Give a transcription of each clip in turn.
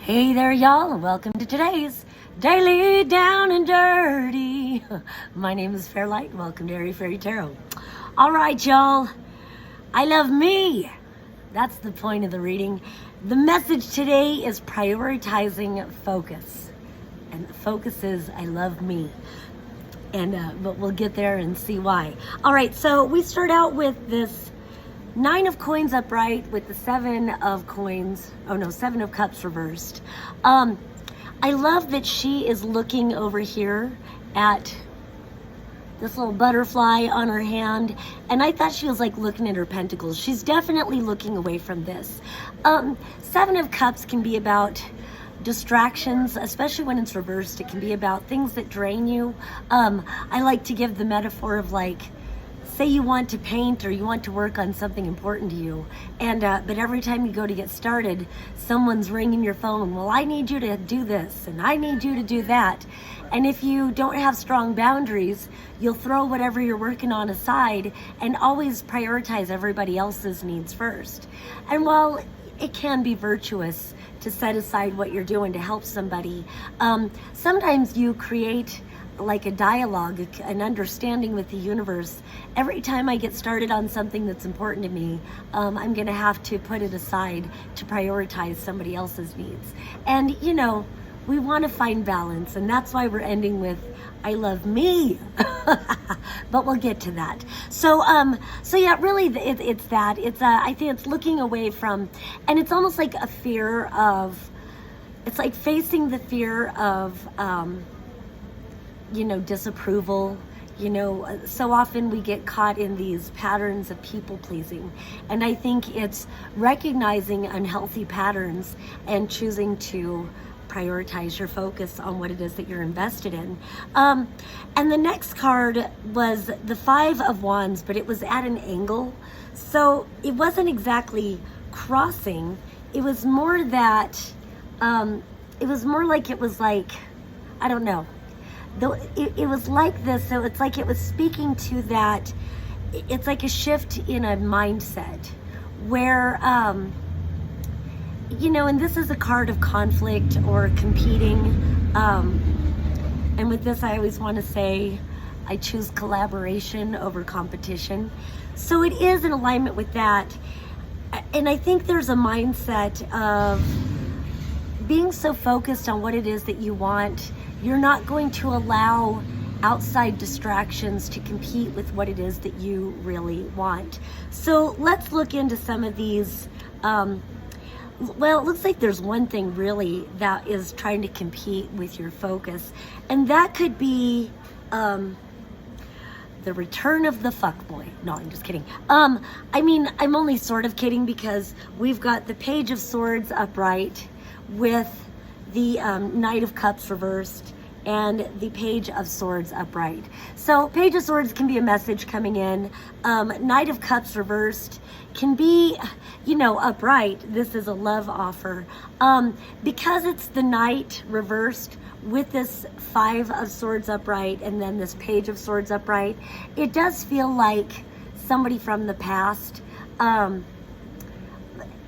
Hey there, y'all, and welcome to today's Daily Down and Dirty. My name is Fairlight. Welcome to Airy Fairy Tarot. All right, y'all. I love me. That's the point of the reading. The message today is prioritizing focus. And the focus is I love me. But we'll get there and see why. All right, so we start out with this 9 of coins upright with the 7 of coins. Oh no, 7 of cups reversed. I love that she is looking over here at this little butterfly on her hand, and I thought she was like looking at her pentacles. She's definitely looking away from this. 7 of cups can be about distractions, especially when it's reversed. It can be about things that drain you. I like to give the metaphor of like, say you want to paint or you want to work on something important to you, and but every time you go to get started, someone's ringing your phone. Well, I need you to do this and I need you to do that. And if you don't have strong boundaries, you'll throw whatever you're working on aside and always prioritize everybody else's needs first. And while it can be virtuous to set aside what you're doing to help somebody, sometimes you create like a dialogue, an understanding with the universe. Every time I get started on something that's important to me, I'm gonna have to put it aside to prioritize somebody else's needs. And you know, we want to find balance, and that's why we're ending with I love me. But we'll get to that. So yeah, really it's that. It's I think it's looking away from, and it's almost like a fear of, it's like facing the fear of disapproval. So often we get caught in these patterns of people pleasing, and I think it's recognizing unhealthy patterns and choosing to prioritize your focus on what it is that you're invested in. And the next card was the 5 of Wands, but it was at an angle, so it wasn't exactly crossing. It was more that it was more like, it was like, I don't know, though it was like this. So it's like it was speaking to that. It's like a shift in a mindset where and this is a card of conflict or competing, and with this I always want to say I choose collaboration over competition. So it is in alignment with that, and I think there's a mindset of being so focused on what it is that you want, you're not going to allow outside distractions to compete with what it is that you really want. So let's look into some of these. Well, it looks like there's one thing really that is trying to compete with your focus, and that could be the return of the fuckboy. No, I'm just kidding. I mean, I'm only sort of kidding, because we've got the Page of Swords upright with the Knight of Cups reversed and the Page of Swords upright. So Page of Swords can be a message coming in. Knight of Cups reversed can be, upright. This is a love offer. Because it's the Knight reversed with this 5 of Swords upright and then this Page of Swords upright, it does feel like somebody from the past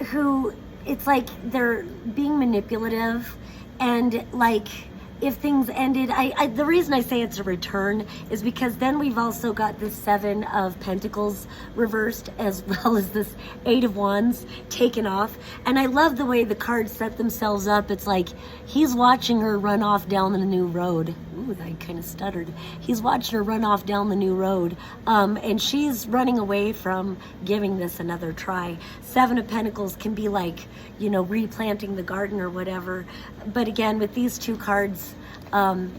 who, it's like they're being manipulative, and like if things ended, the reason I say it's a return is because then we've also got this 7 of Pentacles reversed, as well as this 8 of Wands taken off. And I love the way the cards set themselves up. It's like he's watching her run off down the new road. Ooh, I kind of stuttered. He's watching her run off down the new road, and she's running away from giving this another try. 7 of Pentacles can be like, replanting the garden or whatever. But again, with these two cards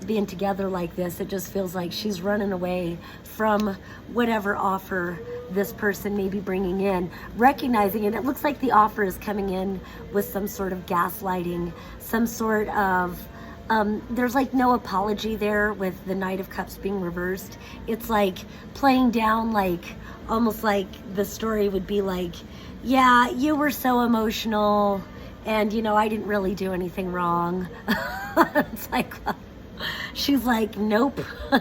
being together like this, it just feels like she's running away from whatever offer this person may be bringing in, recognizing it. It looks like the offer is coming in with some sort of gaslighting, some sort of there's like no apology there with the Knight of Cups being reversed. It's like playing down, like almost like the story would be like, yeah, you were so emotional, and I didn't really do anything wrong. It's like, well, She's like, nope,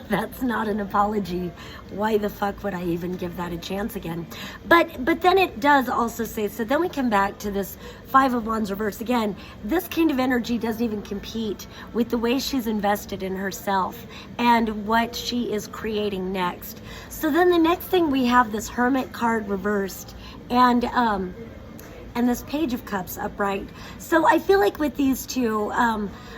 that's not an apology. Why the fuck would I even give that a chance again? But then it does also say, so then we come back to this Five of Wands reverse again. This kind of energy doesn't even compete with the way she's invested in herself and what she is creating next. So then the next thing we have this Hermit card reversed and this Page of Cups upright. So I feel like with these two,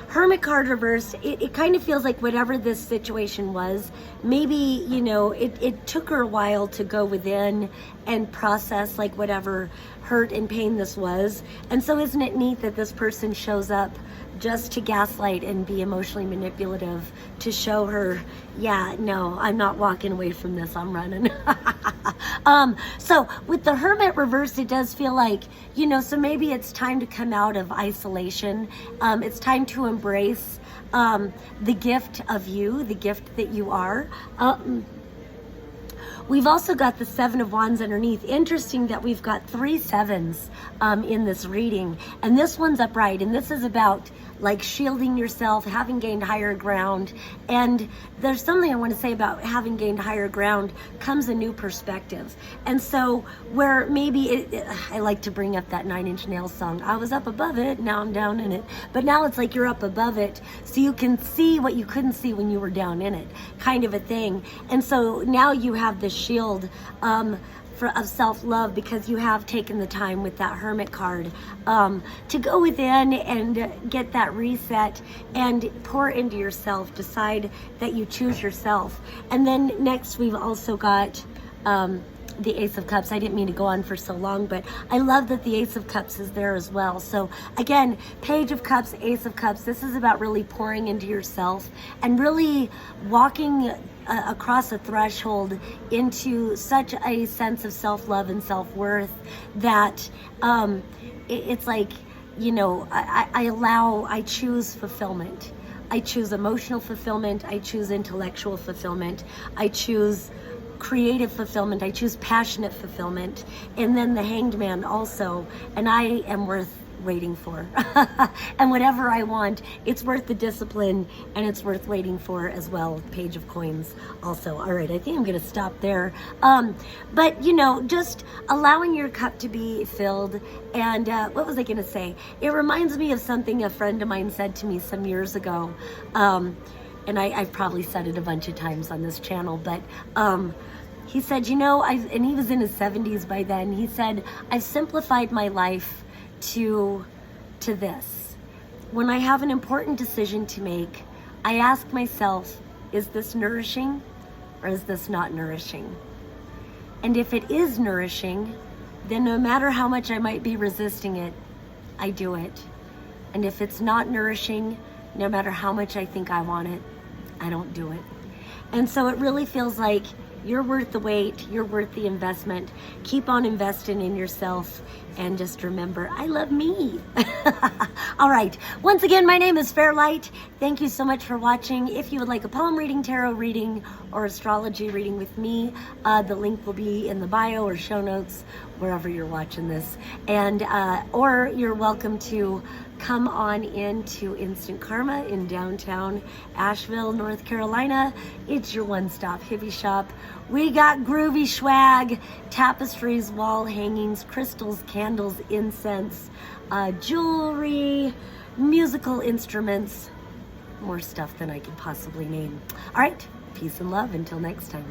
Hermit card reversed, it kind of feels like whatever this situation was, maybe, you know, it took her a while to go within and process like whatever hurt and pain this was. And so isn't it neat that this person shows up just to gaslight and be emotionally manipulative to show her, yeah, no, I'm not walking away from this, I'm running. So with the Hermit reversed, it does feel like, you know, so maybe it's time to come out of isolation. It's time to embrace the gift of you, the gift that you are. We've also got the Seven of Wands underneath. Interesting that we've got 3 sevens in this reading, and this one's upright, and this is about like shielding yourself, having gained higher ground. And there's something I want to say about having gained higher ground comes a new perspective. And so where maybe I like to bring up that 9 Inch Nails song. I was up above it, now I'm down in it. But now it's like you're up above it, so you can see what you couldn't see when you were down in it, kind of a thing. And so now you have this shield of self-love because you have taken the time with that Hermit card to go within and get that reset and pour into yourself, decide that you choose yourself. And then next we've also got the Ace of Cups. I didn't mean to go on for so long, but I love that the Ace of Cups is there as well. So again, Page of Cups, Ace of Cups, this is about really pouring into yourself and really walking across a threshold into such a sense of self-love and self-worth that it's like, you know, I choose fulfillment. I choose emotional fulfillment. I choose intellectual fulfillment. I choose creative fulfillment. I choose passionate fulfillment. And then the Hanged Man also. And I am worth waiting for. And whatever I want, it's worth the discipline and it's worth waiting for as well. Page of Coins also. All right, I think I'm going to stop there. But, you know, just allowing your cup to be filled. And what was I going to say? It reminds me of something a friend of mine said to me some years ago. And I've probably said it a bunch of times on this channel, but he said, you know, and he was in his 70s by then. He said, I've simplified my life to this. When I have an important decision to make, I ask myself, is this nourishing or is this not nourishing? And if it is nourishing, then no matter how much I might be resisting it, I do it. And if it's not nourishing, no matter how much I think I want it, I don't do it. And so it really feels like you're worth the wait, you're worth the investment. Keep on investing in yourself and just remember, I love me. All right, once again, my name is Fairlight. Thank you so much for watching. If you would like a palm reading, tarot reading, or astrology reading with me, the link will be in the bio or show notes, wherever you're watching this. And or you're welcome to come on into Instant Karma in downtown Asheville, North Carolina. It's your one-stop hippie shop. We got groovy swag, tapestries, wall hangings, crystals, candles, incense, jewelry, musical instruments, more stuff than I could possibly name. All right, peace and love until next time.